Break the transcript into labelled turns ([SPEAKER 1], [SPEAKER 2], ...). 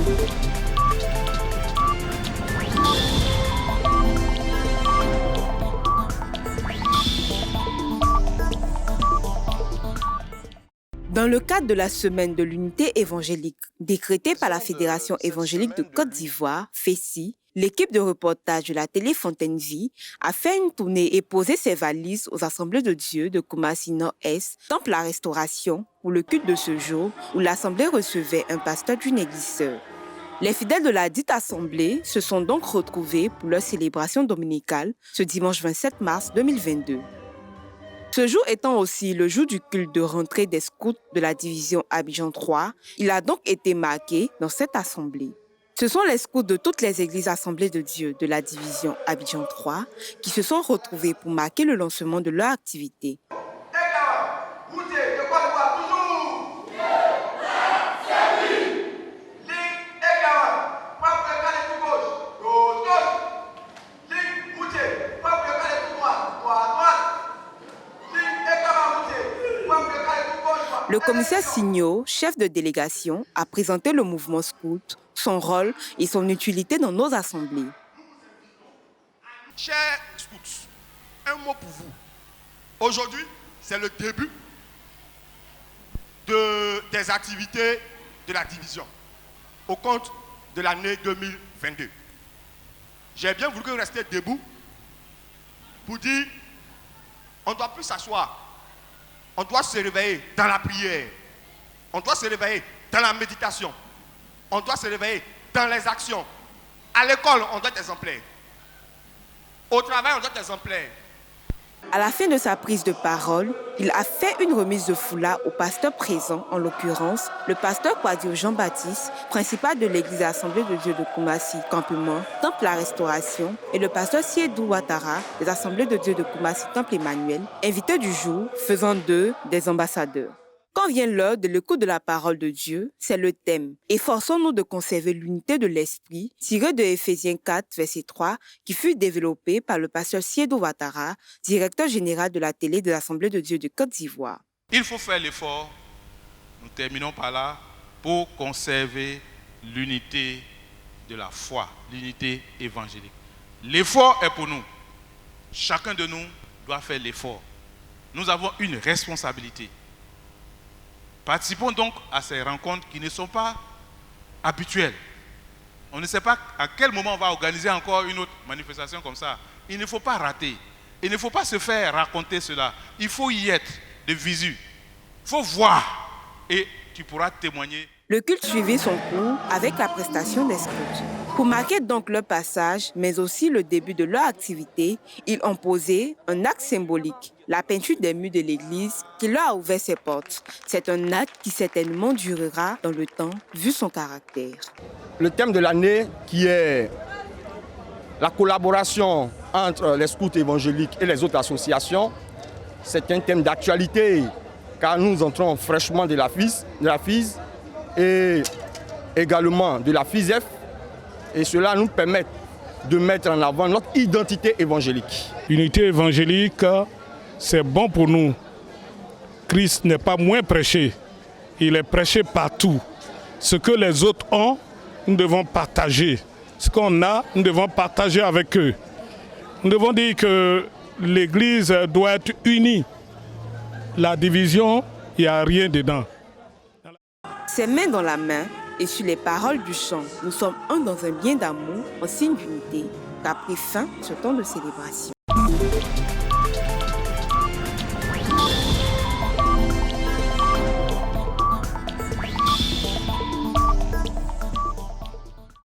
[SPEAKER 1] Dans le cadre de la Semaine de l'Unité évangélique décrétée par la Fédération évangélique de Côte d'Ivoire, FESI, l'équipe de reportage de la télé Fontaine Vie a fait une tournée et posé ses valises aux Assemblées de Dieu de Koumassi Nord-Est, Temple la Restauration, pour le culte de ce jour où l'Assemblée recevait un pasteur d'une église sœur. Les fidèles de la dite Assemblée se sont donc retrouvés pour leur célébration dominicale ce dimanche 27 mars 2022. Ce jour étant aussi le jour du culte de rentrée des scouts de la division Abidjan 3, il a donc été marqué dans cette assemblée. Ce sont les scouts de toutes les églises Assemblées de Dieu de la division Abidjan 3 qui se sont retrouvés pour marquer le lancement de leur activité. Le commissaire Signot, chef de délégation, a présenté le mouvement scout, son rôle et son utilité dans nos assemblées.
[SPEAKER 2] Chers scouts, un mot pour vous. Aujourd'hui, c'est le début des activités de la division au compte de l'année 2022. J'ai bien voulu rester debout pour dire on ne doit plus s'asseoir. On doit se réveiller dans la prière. On doit se réveiller dans la méditation. On doit se réveiller dans les actions. À l'école, on doit être exemplaire. Au travail, on doit être exemplaire.
[SPEAKER 1] À la fin de sa prise de parole, il a fait une remise de foulard au pasteur présent, en l'occurrence le pasteur Kwadio Jean-Baptiste, principal de l'église Assemblée de Dieu de Koumassi Campement, Temple la Restauration, et le pasteur Siedou Ouattara des Assemblées de Dieu de Koumassi Temple Emmanuel, invités du jour, faisant d'eux des ambassadeurs. Quand vient l'heure de l'écoute de la parole de Dieu, c'est le thème. Efforçons-nous de conserver l'unité de l'esprit, tiré de Éphésiens 4, verset 3, qui fut développé par le pasteur Siedou Ouattara, directeur général de la télé de l'Assemblée de Dieu de Côte d'Ivoire.
[SPEAKER 3] Il faut faire l'effort, nous terminons par là, pour conserver l'unité de la foi, l'unité évangélique. L'effort est pour nous. Chacun de nous doit faire l'effort. Nous avons une responsabilité. Participons donc à ces rencontres qui ne sont pas habituelles. On ne sait pas à quel moment on va organiser encore une autre manifestation comme ça. Il ne faut pas rater. Il ne faut pas se faire raconter cela. Il faut y être de visu. Il faut voir et tu pourras témoigner.
[SPEAKER 1] Le culte suivit son cours avec la prestation des scouts. Pour marquer donc leur passage, mais aussi le début de leur activité, ils ont posé un acte symbolique, la peinture des murs de l'église qui leur a ouvert ses portes. C'est un acte qui certainement durera dans le temps, vu son caractère.
[SPEAKER 4] Le thème de l'année qui est la collaboration entre les scouts évangéliques et les autres associations, c'est un thème d'actualité car nous entrons fraîchement de la FIS et également de la FISEF et cela nous permet de mettre en avant notre identité évangélique.
[SPEAKER 5] L'unité évangélique, c'est bon pour nous. Christ n'est pas moins prêché, il est prêché partout. Ce que les autres ont, nous devons partager. Ce qu'on a, nous devons partager avec eux. Nous devons dire que l'Église doit être unie. La division, il n'y a rien dedans.
[SPEAKER 1] Ses mains dans la main et sur les paroles du chant, nous sommes un dans un lien d'amour en signe d'unité qu'a pris fin ce temps de célébration.